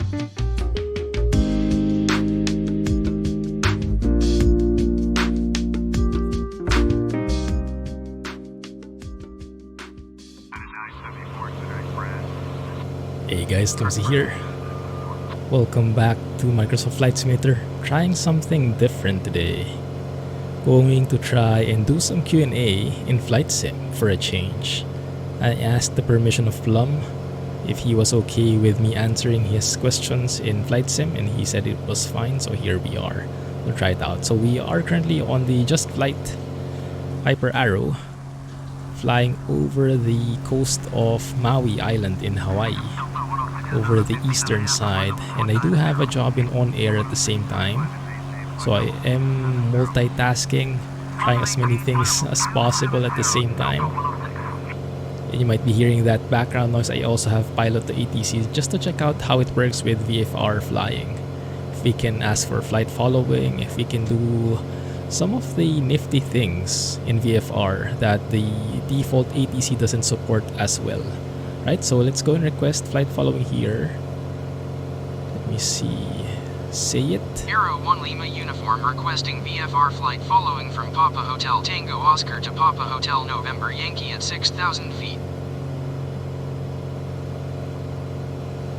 Hey guys, Clumsy here. Welcome back to Microsoft Flight Simulator. Trying something different today. Going to try and do some Q&A in Flight Sim for a change. I asked the permission of Plum if he was okay with me answering his questions in Flight Sim, and he said it was fine, so here we are. We'll try it out. So we are currently on the Just Flight Hyper Arrow, flying over the coast of Maui Island in Hawaii, over the eastern side, and I do have a job in on-air at the same time, so I am multitasking, trying as many things as possible at the same time. And you might be hearing that background noise. I also have pilot to ATC just to check out how it works with VFR flying. If we can ask for flight following, if we can do some of the nifty things in VFR that the default ATC doesn't support as well. Right, so let's go and request flight following here. Let me see. Say it. Aero 1 Lima uniform requesting VFR flight following from Papa Hotel Tango Oscar to Papa Hotel November Yankee at 6,000 feet.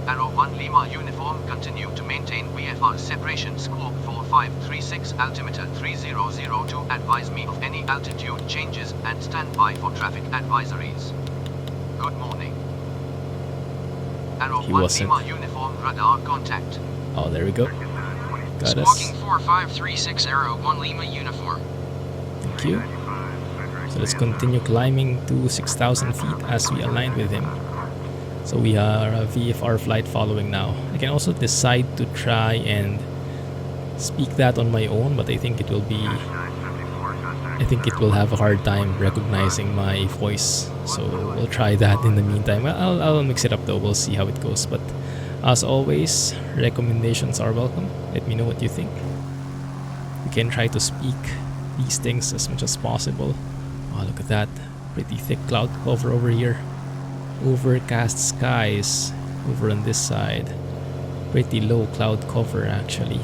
Aero 1 Lima uniform continue to maintain VFR separation squawk 4536 altimeter 3002. Advise me of any altitude changes and stand by for traffic advisories. Good morning. Aero 1 Lima uniform radar contact. Oh, there we go. Got us. Squawking 4536 Aero 1 Lima uniform. Thank you. So let's continue climbing to 6,000 feet as we align with him. So we are a VFR flight following now. I can also decide to try and speak that on my own, but I think it will have a hard time recognizing my voice. So we'll try that in the meantime. I'll mix it up though. We'll see how it goes. But as always, recommendations are welcome. Let me know what you think. We can try to speak these things as much as possible. Oh, look at that. Pretty thick cloud cover over here. Overcast skies over on this side. Pretty low cloud cover actually.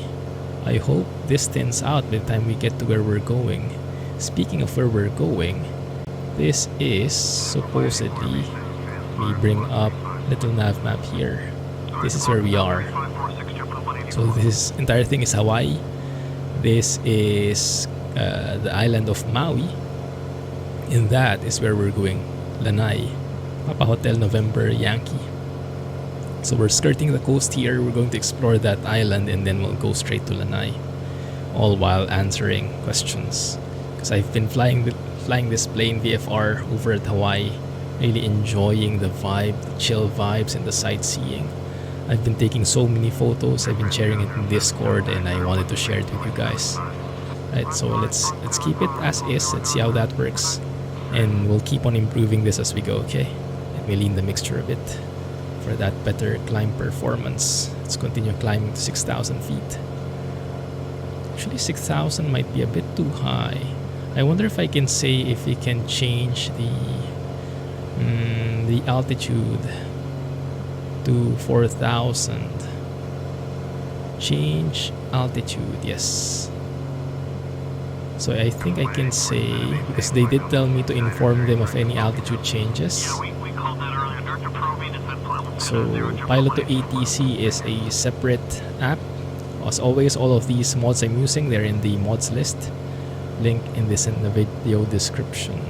I hope this thins out by the time we get to where we're going. Speaking of where we're going, this is supposedly, we bring up little nav map here. This is where we are. So this entire thing is Hawaii. This is the island of Maui. And that is where we're going. Lanai. Papa Hotel November Yankee. So we're skirting the coast here. We're going to explore that island and then we'll go straight to Lanai. All while answering questions. Because I've been flying this plane VFR over at Hawaii. Really enjoying the vibe, the chill vibes and the sightseeing. I've been taking so many photos. I've been sharing it in Discord and I wanted to share it with you guys. Right, so let's keep it as is. Let's see how that works. And we'll keep on improving this as we go, okay? Let me lean the mixture a bit for that better climb performance. Let's continue climbing to 6,000 feet. Actually 6,000 might be a bit too high. I wonder if I can say if we can change the altitude to 4,000. Change altitude, yes. So I think I can say, because they did tell me to inform them of any altitude changes. So Pilot to ATC is a separate app. As always, all of these mods I'm using, they're in the mods list. Link in the video description.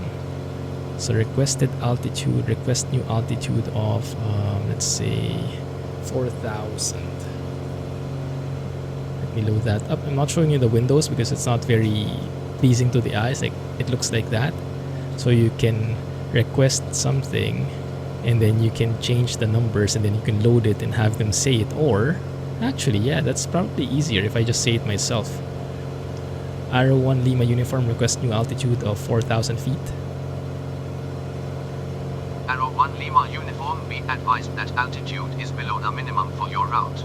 So requested altitude, request new altitude of let's say 4,000. Let me load that up. I'm not showing you the windows because it's not very pleasing to the eyes. Like it looks like that. So you can request something and then you can change the numbers and then you can load it and have them say it. Or actually, yeah, that's probably easier if I just say it myself. Aero 1 Lima uniform request new altitude of 4,000 feet. Aero 1 Lima uniform, be advised that altitude is below the minimum for your route.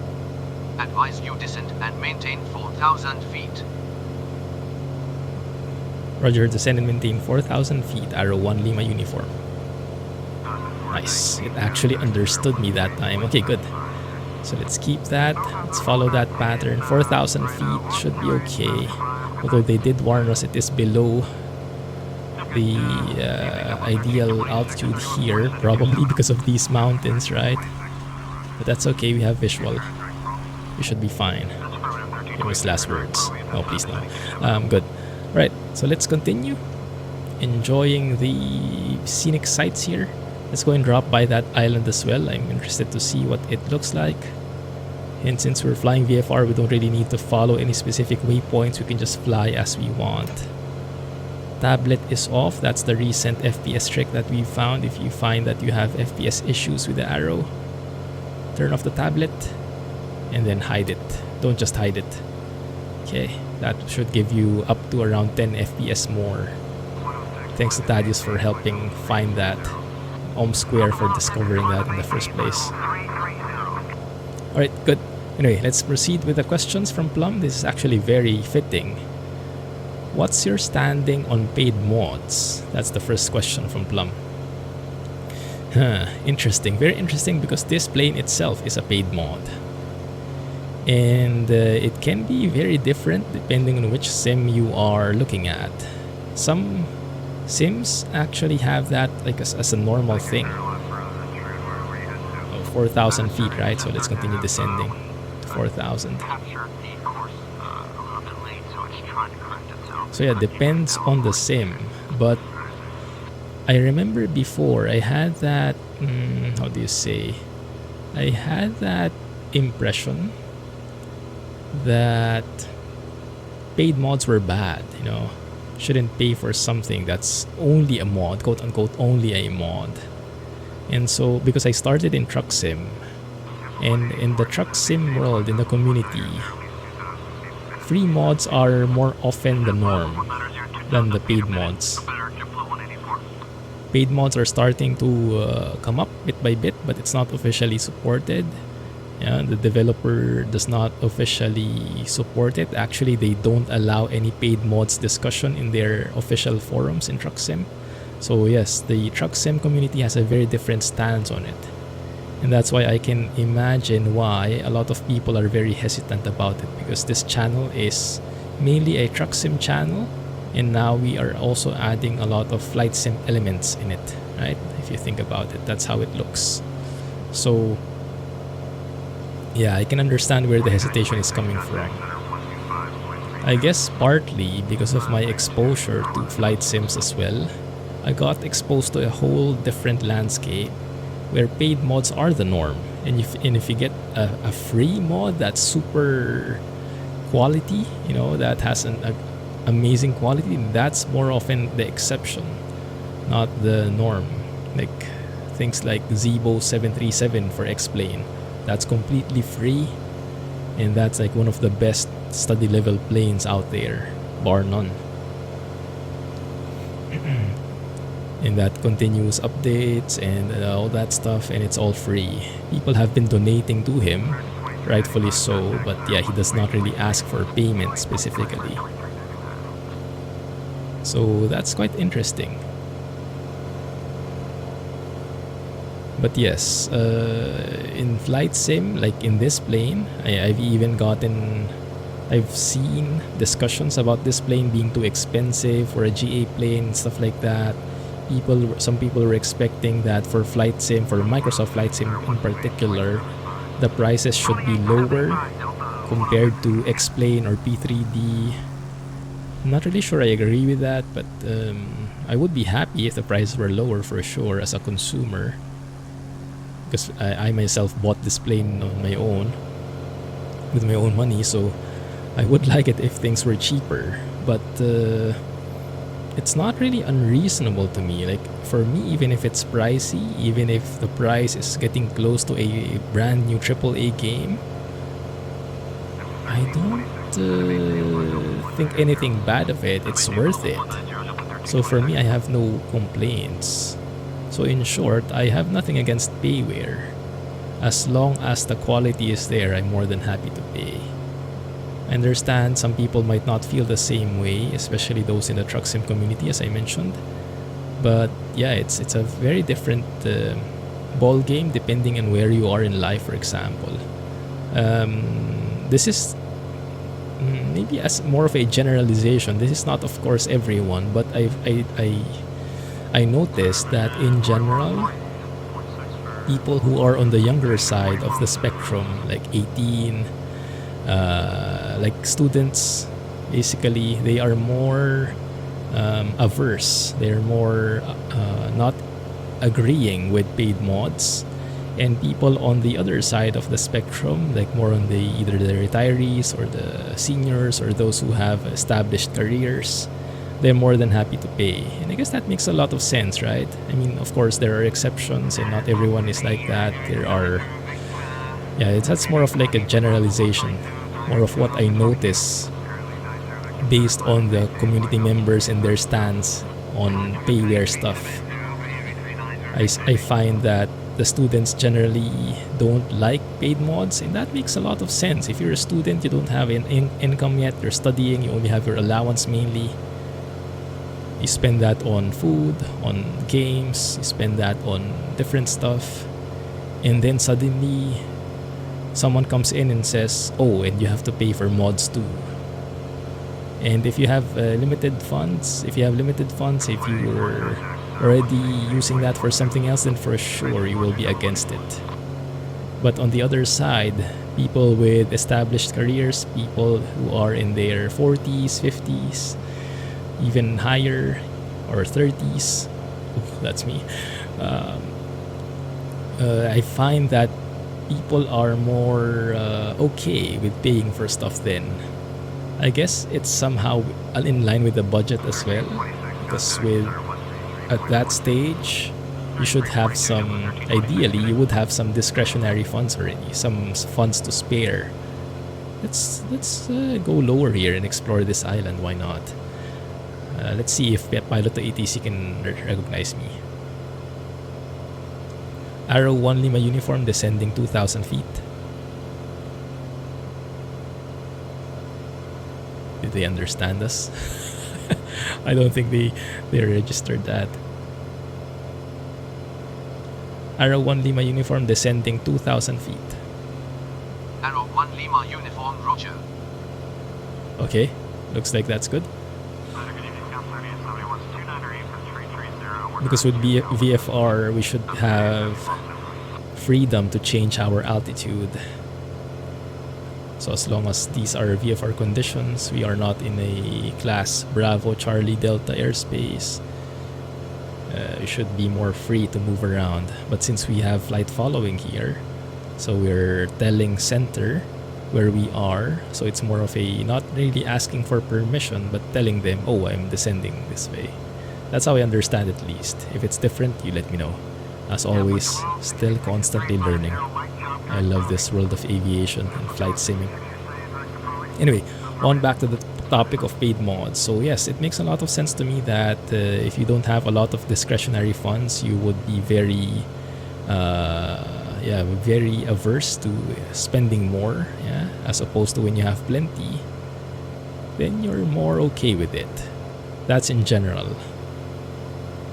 Advise you descend and maintain 4,000 feet. Roger, descend and maintain 4,000 feet, Aero 1 Lima uniform. Nice, it actually understood me that time. Okay, good. So let's keep that. Let's follow that pattern. 4,000 feet should be okay. Although they did warn us it is below the ideal altitude here, probably because of these mountains, right? But that's okay, we have visual. We should be fine. Famous last words. Oh, please no. Good. Right, so let's continue enjoying the scenic sights here. Let's go and drop by that island as well. I'm interested to see what it looks like. And since we're flying VFR, we don't really need to follow any specific waypoints. We can just fly as we want. Tablet is off. That's the recent FPS trick that we found. If you find that you have FPS issues with the arrow, turn off the tablet and then hide it. Don't just hide it. Okay, that should give you up to around 10 FPS more. Thanks to Thaddeus for helping find that. Square for discovering that in the first place. Alright, good. Anyway, let's proceed with the questions from Plum. This is actually very fitting. What's your standing on paid mods? That's the first question from Plum. Interesting. Very interesting because this plane itself is a paid mod. And it can be very different depending on which sim you are looking at. Some sims actually have that like as a normal thing. 4,000 feet, right? So let's continue descending to 4,000. So yeah, depends on the sim. But I remember before I had that, how do you say? I had that impression that paid mods were bad, you know. Shouldn't pay for something that's only a mod, quote unquote only a mod. And so because I started in truck sim, and in the truck sim world, in the community, free mods are more often the norm than the paid mods. Paid mods are starting to come up bit by bit, but it's not officially supported. Yeah, the developer does not officially support it. Actually, they don't allow any paid mods discussion in their official forums in Truck Sim. So yes, the Truck Sim community has a very different stance on it. And that's why I can imagine why a lot of people are very hesitant about it, because this channel is mainly a Truck Sim channel, and now we are also adding a lot of flight sim elements in it, right? If you think about it, that's how it looks. So yeah, I can understand where the hesitation is coming from. I guess partly because of my exposure to flight sims as well. I got exposed to a whole different landscape where paid mods are the norm. And if you get a free mod that's super quality, you know, that has an amazing quality, that's more often the exception, not the norm. Like things like Zebo 737 for X-Plane. That's completely free, and that's like one of the best study level planes out there, bar none. And that continuous updates and all that stuff, and it's all free. People have been donating to him, rightfully so, but yeah, he does not really ask for payment specifically. So that's quite interesting. But yes, in flight sim, like in this plane, I've seen discussions about this plane being too expensive for a GA plane and stuff like that. Some people were expecting that for flight sim, for Microsoft Flight Sim in particular, the prices should be lower compared to X-Plane or P3D. I'm not really sure I agree with that, but I would be happy if the prices were lower for sure as a consumer. Because I myself bought this plane on my own with my own money, so I would like it if things were cheaper. But it's not really unreasonable to me. Like for me, even if it's pricey, even if the price is getting close to a brand new AAA game, I don't think anything bad of it. It's worth it. So for me, I have no complaints. So in short, I have nothing against payware. As long as the quality is there, I'm more than happy to pay. I understand some people might not feel the same way, especially those in the truck sim community, as I mentioned. But yeah, it's a very different ball game depending on where you are in life, for example. This is maybe as more of a generalization. This is not, of course, everyone, but I noticed that in general, people who are on the younger side of the spectrum, like 18, like students, basically, they are more averse. They're more not agreeing with paid mods. And people on the other side of the spectrum, like more on the either the retirees or the seniors or those who have established careers, they're more than happy to pay. And I guess that makes a lot of sense, right? I mean, of course, there are exceptions, and not everyone is like that. There are, that's more of like a generalization, more of what I notice based on the community members and their stance on payware stuff. I find that the students generally don't like paid mods, and that makes a lot of sense. If you're a student, you don't have an income yet, you're studying, you only have your allowance mainly. You spend that on food, on games, you spend that on different stuff, and then suddenly someone comes in and says, oh, and you have to pay for mods too. And if you have limited funds, if you're already using that for something else, then for sure you will be against it. But on the other side, people with established careers, people who are in their 40s, 50s, even higher, or 30s, that's me, I find that people are more okay with paying for stuff then. I guess it's somehow in line with the budget as well, because at that stage, you should have ideally, you would have some discretionary funds already, some funds to spare. Let's go lower here and explore this island, why not? Let's see if Pilot to ATC can recognize me. Arrow 1 Lima uniform descending 2,000 feet. Did they understand us? I don't think they registered that. Arrow 1 Lima uniform descending 2,000 feet. Arrow 1 Lima uniform, roger. Okay, looks like that's good. Because with VFR, we should have freedom to change our altitude. So as long as these are VFR conditions, we are not in a class Bravo Charlie Delta airspace, we should be more free to move around. But since we have flight following here, so we're telling center where we are, so it's more of a not really asking for permission, but telling them, oh, I'm descending this way. That's how I understand it, at least. If it's different, you let me know. As always, still constantly learning. I love this world of aviation and flight simming. Anyway, on back to the topic of paid mods. So yes, it makes a lot of sense to me that if you don't have a lot of discretionary funds, you would be very averse to spending more, as opposed to when you have plenty, then you're more okay with it. That's in general.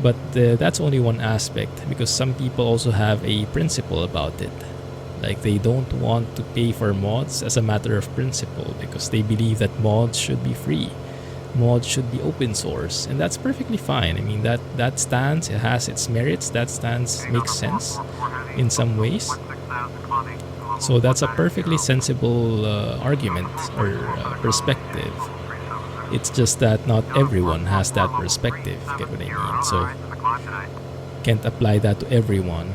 But that's only one aspect, because some people also have a principle about it. Like, they don't want to pay for mods as a matter of principle, because they believe that mods should be free. Mods should be open source, and that's perfectly fine. I mean, that stance, it has its merits. That stance makes sense in some ways. So that's a perfectly sensible argument or perspective. It's just that not everyone has that perspective, get what I mean? So can't apply that to everyone.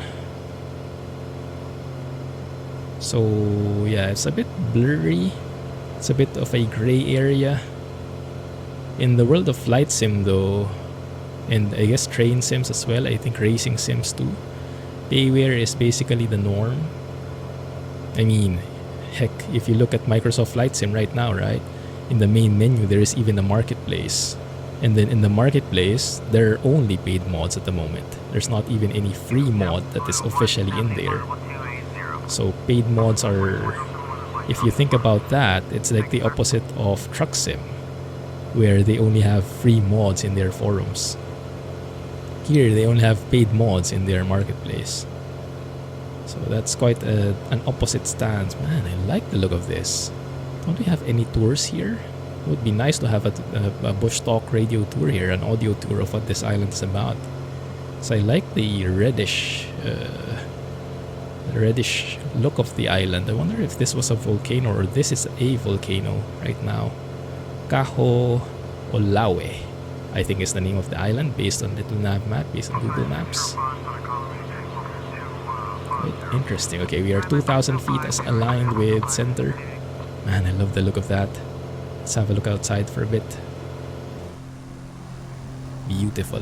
So yeah, it's a bit blurry. It's a bit of a gray area. In the world of flight sim though, and I guess train sims as well, I think racing sims too, payware is basically the norm. I mean, heck, if you look at Microsoft Flight Sim right now, right? In the main menu, there is even a marketplace. And then in the marketplace, there are only paid mods at the moment. There's not even any free mod that is officially in there. So paid mods are, if you think about that, it's like the opposite of Truck Sim, where they only have free mods in their forums. Here, they only have paid mods in their marketplace. So that's quite an opposite stance. Man, I like the look of this. Don't we have any tours here? It would be nice to have a Bush Talk radio tour here, an audio tour of what this island is about. So I like the reddish look of the island. I wonder if this was a volcano or this is a volcano right now. Kaho Olawe, I think is the name of the island based on Little Nav Map, based on Google Maps. Quite interesting. Okay, we are 2,000 feet as aligned with center. Man, I love the look of that. Let's have a look outside for a bit. Beautiful.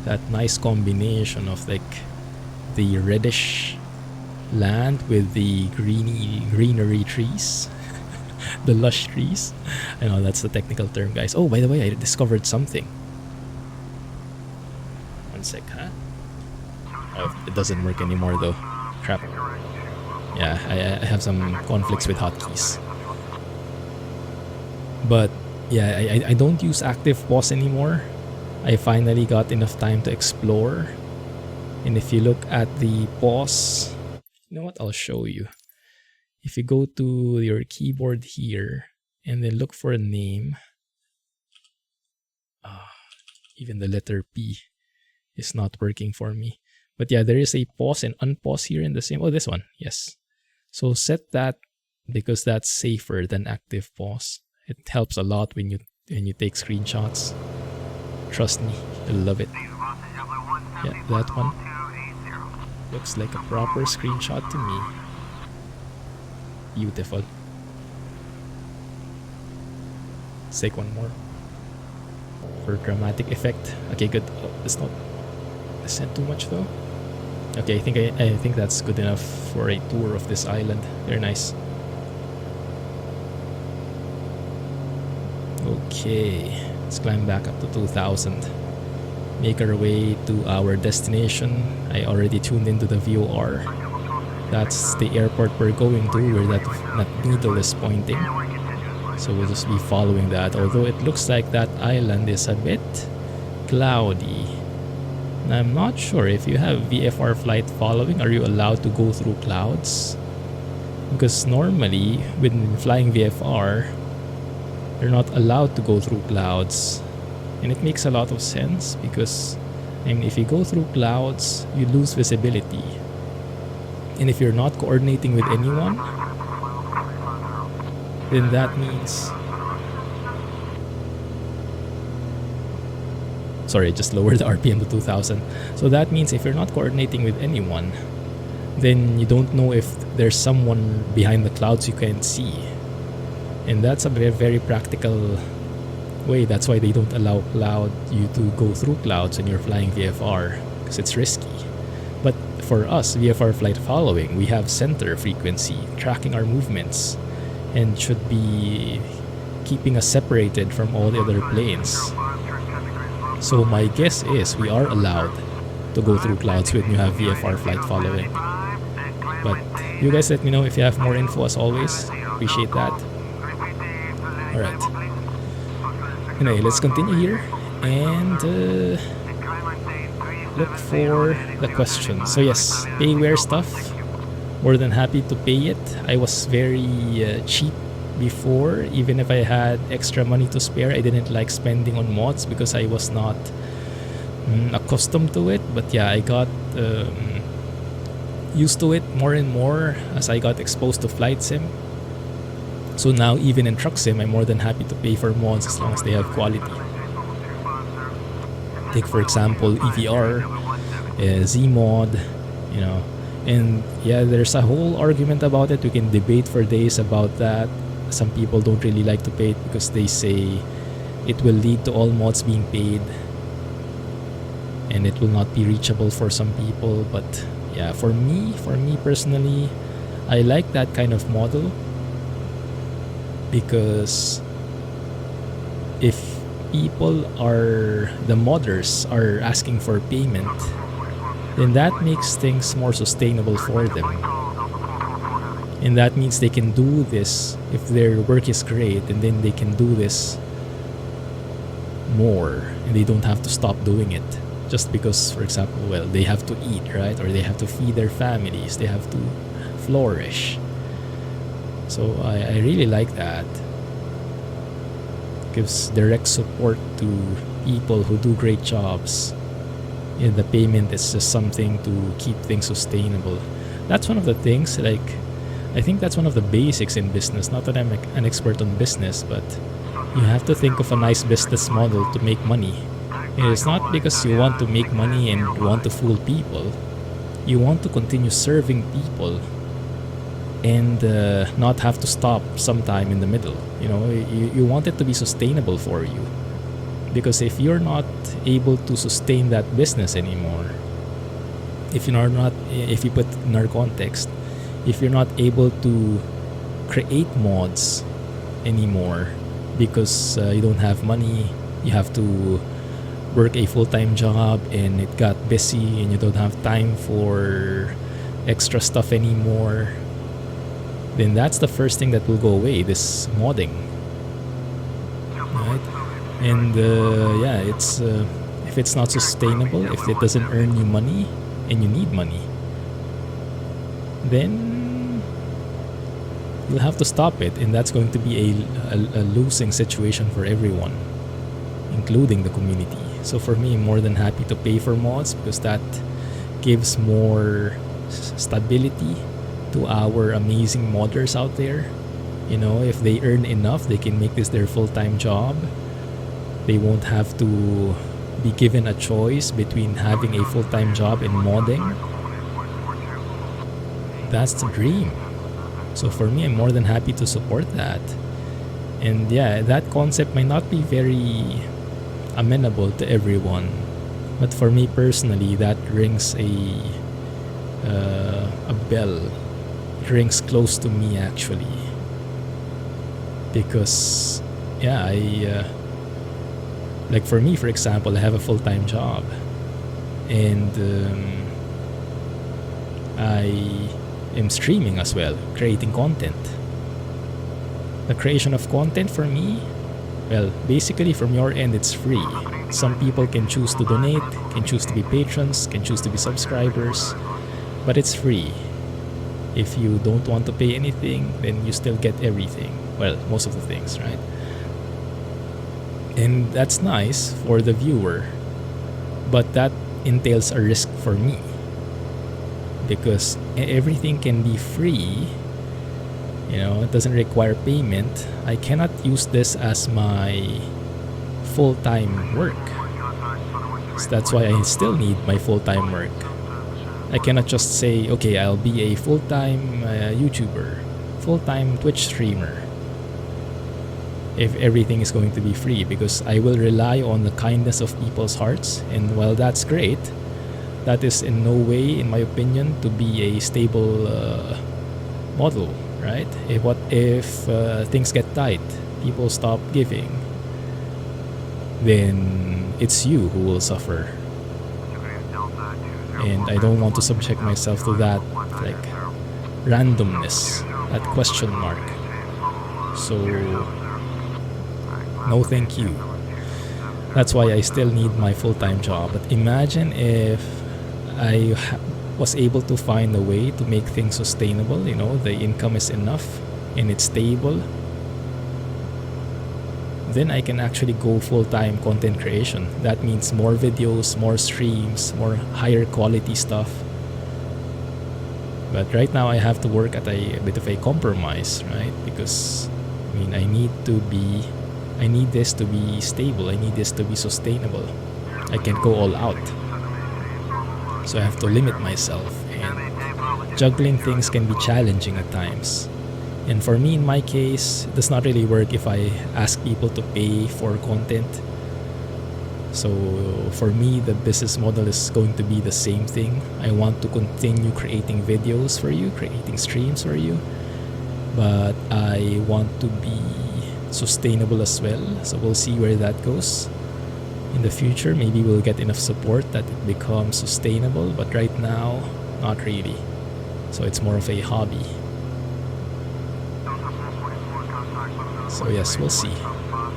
That nice combination of like the reddish land with the greenery trees. The lush trees. I know that's the technical term, guys. Oh, by the way, I discovered something. One sec, huh? Oh, it doesn't work anymore though. Crap. Yeah, I have some conflicts with hotkeys. But yeah, I don't use active pause anymore. I finally got enough time to explore. And if you look at the pause, you know what? I'll show you. If you go to your keyboard here and then look for a name, even the letter P is not working for me. But yeah, there is a pause and unpause here in the same. Oh, this one. Yes. So set that because that's safer than active pause. It helps a lot when you take screenshots. Trust me, you'll love it. Yeah, that one looks like a proper screenshot to me. Beautiful. Let's take one more for dramatic effect. Okay, good. Oh, it's not descent too much though. Okay, I think that's good enough for a tour of this island. Very nice. Okay, let's climb back up to 2,000. Make our way to our destination. I already tuned into the VOR. That's the airport we're going to, where that needle is pointing. So we'll just be following that. Although it looks like that island is a bit cloudy. And I'm not sure if you have VFR flight following, are you allowed to go through clouds? Because normally, when flying VFR, you're not allowed to go through clouds. And it makes a lot of sense because, I mean, if you go through clouds, you lose visibility. And if you're not coordinating with anyone, then that means... Sorry, I just lowered the RPM to 2,000. So that means if you're not coordinating with anyone, then you don't know if there's someone behind the clouds you can't see. And that's a very, very practical way. That's why they don't allow you to go through clouds when you're flying VFR, because it's risky. But for us, VFR flight following, we have center frequency tracking our movements and should be keeping us separated from all the other planes. So my guess is we are allowed to go through clouds when you have VFR flight following. But you guys let me know if you have more info as always. Appreciate that. Alright. Anyway, let's continue here and look for the question. So yes, payware stuff. More than happy to pay it. I was very cheap before. Even if I had extra money to spare, I didn't like spending on mods because I was not accustomed to it. But yeah, I got used to it more and more as I got exposed to flight sim. So now even in truck sim, I'm more than happy to pay for mods as long as they have quality. Take for example EVR, Z-mod, you know. And yeah, there's a whole argument about it. We can debate for days about that. Some people don't really like to pay it because they say it will lead to all mods being paid and it will not be reachable for some people. But yeah, for me personally, I like that kind of model because if the modders are asking for payment, then that makes things more sustainable for them. And that means they can do this if their work is great, and then they can do this more and they don't have to stop doing it just because, for example, well, they have to eat, right? Or they have to feed their families, they have to flourish. So I really like that. Gives direct support to people who do great jobs. And the payment is just something to keep things sustainable. That's one of the things, like, I think that's one of the basics in business. Not that I'm an expert on business, but you have to think of a nice business model to make money. It's not because you want to make money and want to fool people. You want to continue serving people and not have to stop sometime in the middle. You know, you want it to be sustainable for you. Because if you're not able to sustain that business anymore, if you put in our context, if you're not able to create mods anymore because you don't have money, you have to work a full-time job and it got busy and you don't have time for extra stuff anymore, then that's the first thing that will go away, this modding, right? And it's if it's not sustainable, if it doesn't earn you money and you need money, then you'll have to stop it, and that's going to be a losing situation for everyone, including the community. So for me, I'm more than happy to pay for mods because that gives more stability to our amazing modders out there. You know, if they earn enough, they can make this their full-time job. They won't have to be given a choice between having a full-time job and modding. That's the dream. So for me, I'm more than happy to support that. And yeah, that concept might not be very amenable to everyone, but for me personally, that rings a bell. It rings close to me actually, because yeah, like for me, for example, I have a full-time job, and I am streaming as well, creating content. The creation of content for me, well, basically from your end, it's free. Some people can choose to donate, can choose to be patrons, can choose to be subscribers, but it's free. If you don't want to pay anything, then you still get everything. Well, most of the things, right? And that's nice for the viewer, but that entails a risk for me, because everything can be free. You know, it doesn't require payment. I cannot use this as my full-time work. So that's why I still need my full-time work. I cannot just say, okay, I'll be a full-time YouTuber, full-time Twitch streamer, if everything is going to be free, because I will rely on the kindness of people's hearts. And while that's great, that is in no way, in my opinion, to be a stable model, right? If things get tight, people stop giving, then it's you who will suffer. And I don't want to subject myself to that, like, randomness, that question mark. So no thank you. That's why I still need my full-time job. But imagine if I was able to find a way to make things sustainable. You know, the income is enough and it's stable. Then I can actually go full-time content creation. That means more videos, more streams, more higher quality stuff. But right now I have to work at a bit of a compromise, right? Because I mean, I need this to be stable. I need this to be sustainable. I can't go all out. So I have to limit myself, and juggling things can be challenging at times. And for me, in my case, it does not really work if I ask people to pay for content. So for me, the business model is going to be the same thing. I want to continue creating videos for you, creating streams for you, but I want to be sustainable as well. So we'll see where that goes in the future. Maybe we'll get enough support that it becomes sustainable, but right now, not really. So it's more of a hobby. So yes, we'll see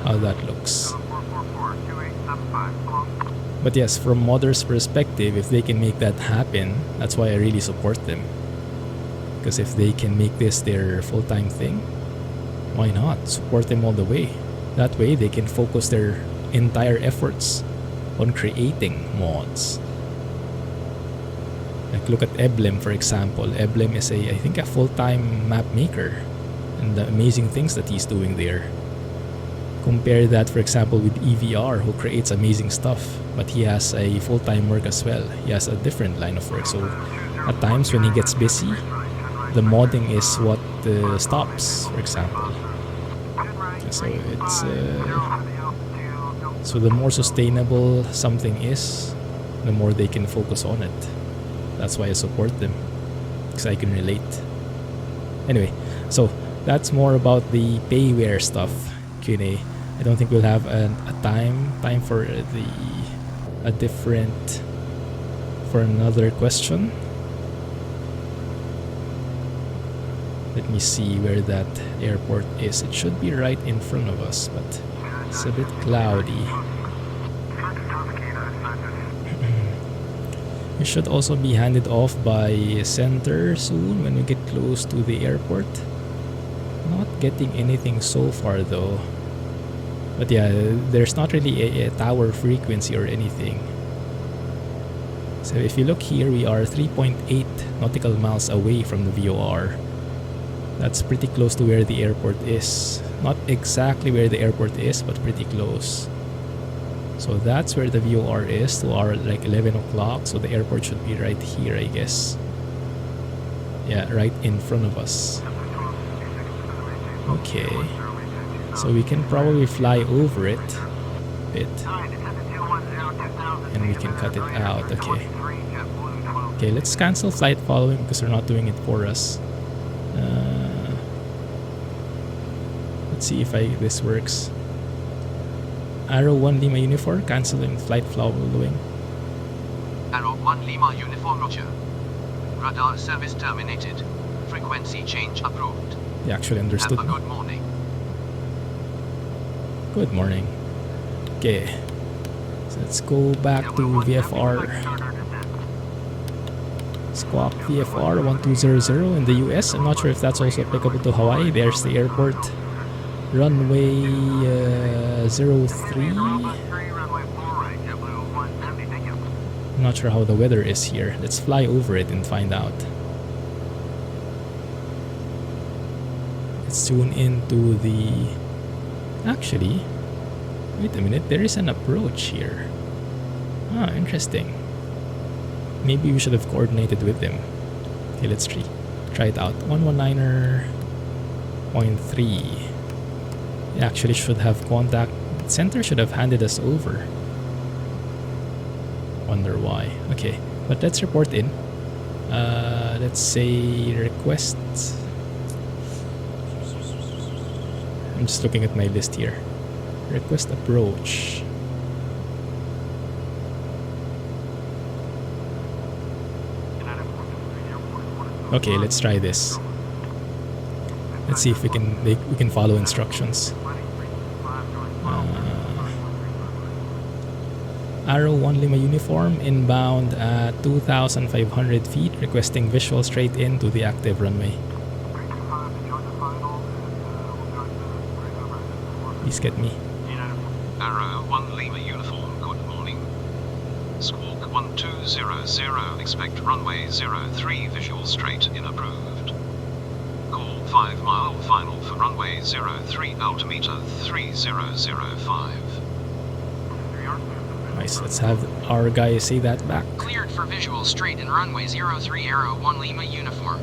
how that looks. But yes, from Mother's perspective, if they can make that happen, that's why I really support them. Because if they can make this their full-time thing, why not? Support them all the way. That way, they can focus their entire efforts on creating mods. Like look at Eblem, for example. Eblem is I think a full-time map maker, and the amazing things that he's doing there. Compare that, for example, with EVR, who creates amazing stuff, but he has a full-time work as well. He has a different line of work. So at times when he gets busy, the modding is what stops, for example. So it's so the more sustainable something is, the more they can focus on it. That's why I support them, because I can relate. Anyway, so that's more about the payware stuff. Q&A. I don't think we'll have a time for another question. Let me see where that airport is. It should be right in front of us, but it's a bit cloudy. We should also be handed off by center soon when we get close to the airport. Not getting anything so far though. But yeah, there's not really a tower frequency or anything. So if you look here, we are 3.8 nautical miles away from the VOR. That's pretty close to where the airport is. Not exactly where the airport is, but pretty close. So that's where the VOR is, to our like 11 o'clock. So the airport should be right here, I guess. Yeah, right in front of us. Okay. So we can probably fly over it a bit. And we can cut it out. Okay. Okay, let's cancel flight following because they're not doing it for us. Let's see if this works. Arrow 1 Lima Uniform, canceling flight following. Arrow 1 Lima Uniform, Roger. Radar service terminated. Frequency change approved. They actually understood. Have a good morning. Good morning. Okay. So let's go back to VFR. Squawk VFR 1200 in the US. I'm not sure if that's also applicable to Hawaii. There's the airport. Runway 03. I'm not sure how the weather is here. Let's fly over it and find out. Let's tune into the... Actually, wait a minute. There is an approach here. Ah, interesting. Maybe we should have coordinated with them. Okay, let's try it out. 119er.3. It actually should have contact. Center should have handed us over. Wonder why. Okay, but let's report in. Let's say request. I'm just looking at my list here. Request approach. Okay, let's try this. Let's see if we can follow instructions. Arrow 1 Lima Uniform, inbound at 2,500 feet, requesting visual straight into the active runway. Please get me. Arrow 1 Lima Uniform, good morning. Squawk 1200, expect runway 03 visual straight in approved. Call 5 mile final for runway 03 altimeter 3005. Nice, let's have our guy say that back. Cleared for visual straight in runway 03 Arrow 1 Lima Uniform.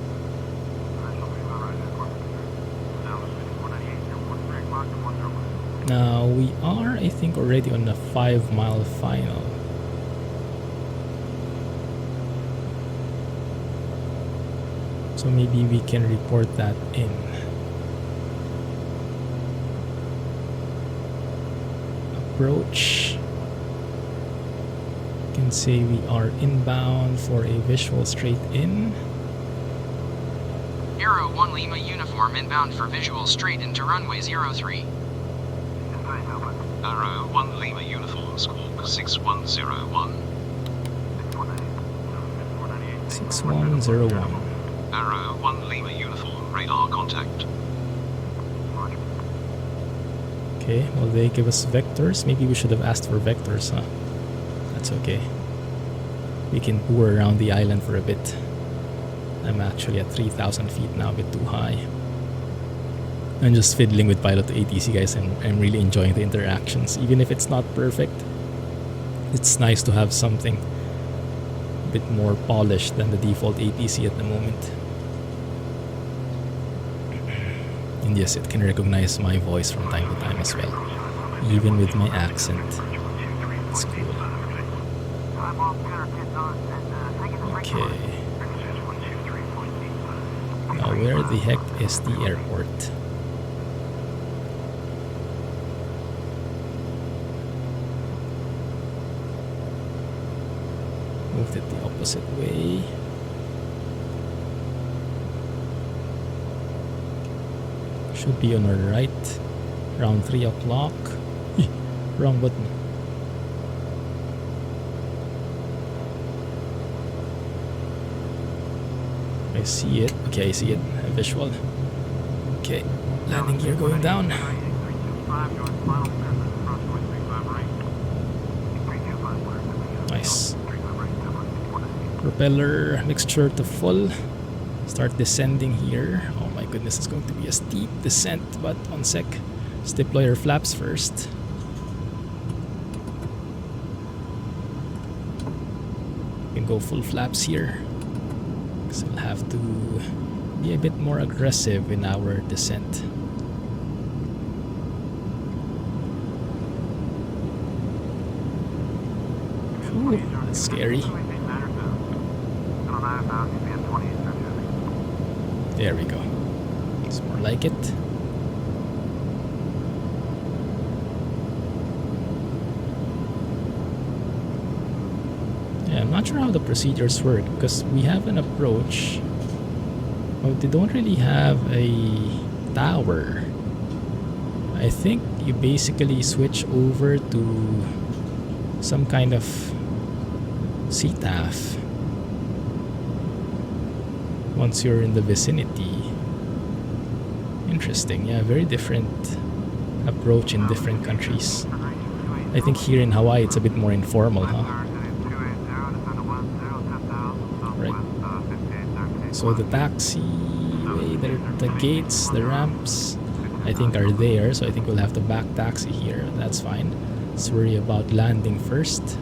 Now we are, I think, already on the 5 mile final. So maybe we can report that in. Approach. You can say we are inbound for a visual straight in. Arrow 1 Lima Uniform inbound for visual straight into runway 03. Arrow 1 Lima Uniform, squawk 6101. 6101. Arrow 1 Lima uniform, radar contact. Okay, well they give us vectors. Maybe we should have asked for vectors, huh? That's okay. We can tour around the island for a bit. I'm actually at 3,000 feet now, a bit too high. I'm just fiddling with Pilot to ATC, guys, and I'm really enjoying the interactions. Even if it's not perfect, it's nice to have something a bit more polished than the default ATC at the moment. And yes, it can recognize my voice from time to time as well, even with my accent. It's cool. Okay. Now where the heck is the airport? Moved it the opposite way. Should be on our right, around 3 o'clock. Wrong button. I see it. Okay, I see it. A visual. Okay, landing gear going down. Nice. Propeller mixture to full. Start descending here. Oh my goodness, it's going to be a steep descent, but one sec. Let's deploy our flaps first. We can go full flaps here. So we'll have to be a bit more aggressive in our descent. Ooh, that's scary. There we go. It's more like it. Yeah, I'm not sure how the procedures work because we have an approach. Well, they don't really have a tower. I think you basically switch over to some kind of CTAF once you're in the vicinity. Interesting. Yeah, very different approach in different countries. I think here in Hawaii it's a bit more informal, huh? Right. So the taxiway, the gates, the ramps, I think are there. So I think we'll have to back taxi here. That's fine. Let's worry about landing first.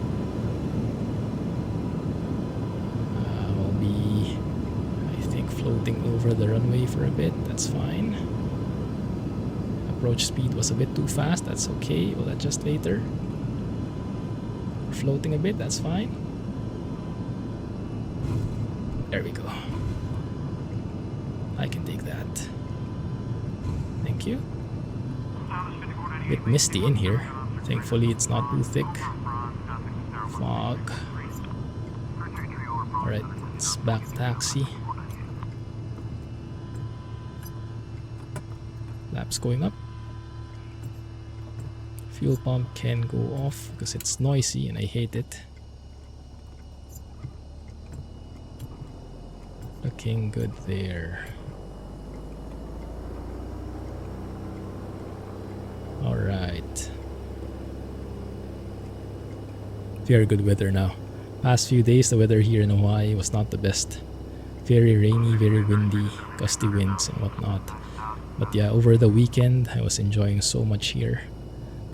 We'll be, I think, floating over the runway for a bit. That's fine. Approach speed was a bit too fast. That's okay. We'll adjust later. Floating a bit. That's fine. There we go. I can take that. Thank you. A bit misty in here. Thankfully it's not too thick. Fog. Alright, let's back taxi. Laps going up. Fuel pump can go off because it's noisy and I hate it. Looking good there. Alright. Very good weather now. Past few days the weather here in Hawaii was not the best. Very rainy, very windy, gusty winds and whatnot. But yeah, over the weekend I was enjoying so much here.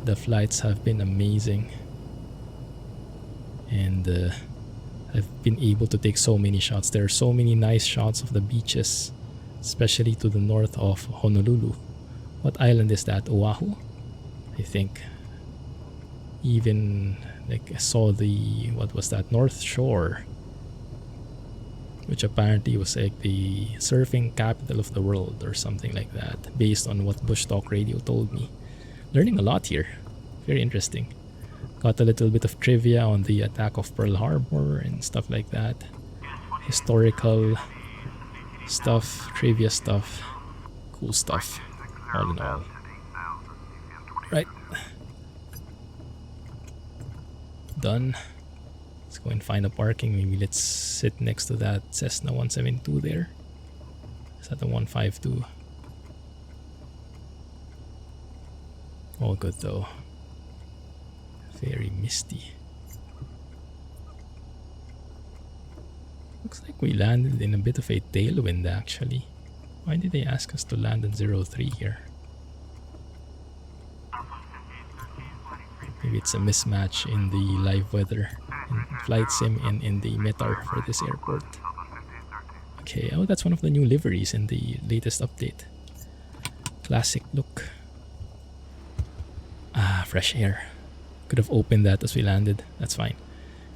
The flights have been amazing. And I've been able to take so many shots. There are so many nice shots of the beaches, especially to the north of Honolulu. What island is that? Oahu? I think. Even like I saw the, what was that, North Shore, which apparently was like the surfing capital of the world or something like that, based on what Bush Talk Radio told me. Learning a lot here. Very interesting. Got a little bit of trivia on the attack of Pearl Harbor and stuff like that. Historical stuff, trivia stuff, cool stuff, all in all. Right. done. Let's go and find a parking. Maybe let's sit next to that Cessna 172 there. Is that the 152? All good though. Very misty. Looks like we landed in a bit of a tailwind actually. Why did they ask us to land at 03 here? Maybe it's a mismatch in the live weather, in flight sim, and in the METAR for this airport. Okay, oh, that's one of the new liveries in the latest update. Classic look. Ah, fresh air. Could have opened that as we landed. That's fine.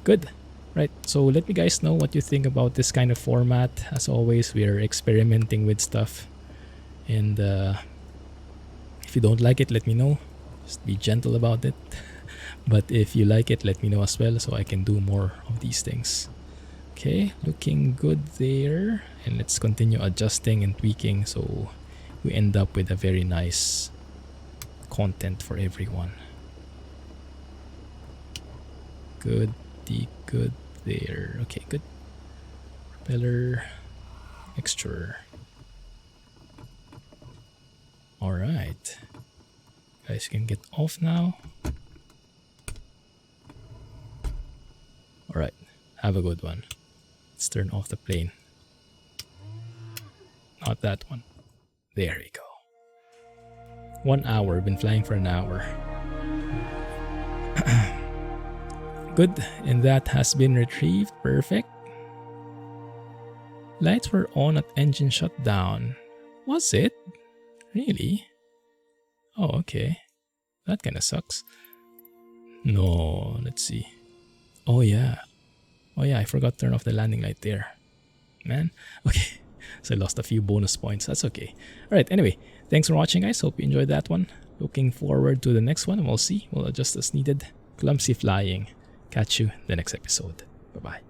Good. Right, so let me guys know what you think about this kind of format. As always, we are experimenting with stuff. And if you don't like it, let me know. Just be gentle about it. But if you like it, let me know as well so I can do more of these things. Okay, looking good there. And let's continue adjusting and tweaking so we end up with a very nice content for everyone. Good there. Okay, good. Propeller mixture. Alright. Guys, you can get off now. Alright, have a good one. Let's turn off the plane. Not that one. There we go. 1 hour, been flying for an hour. Good, and that has been retrieved. Perfect. Lights were on at engine shutdown. Was it? Really? Oh, okay. That kinda sucks. No, let's see. Oh yeah, I forgot to turn off the landing light there. Man, okay. So I lost a few bonus points. That's okay. Alright, anyway, thanks for watching guys. Hope you enjoyed that one. Looking forward to the next one and we'll see. We'll adjust as needed. Clumsy flying. Catch you in the next episode. Bye-bye.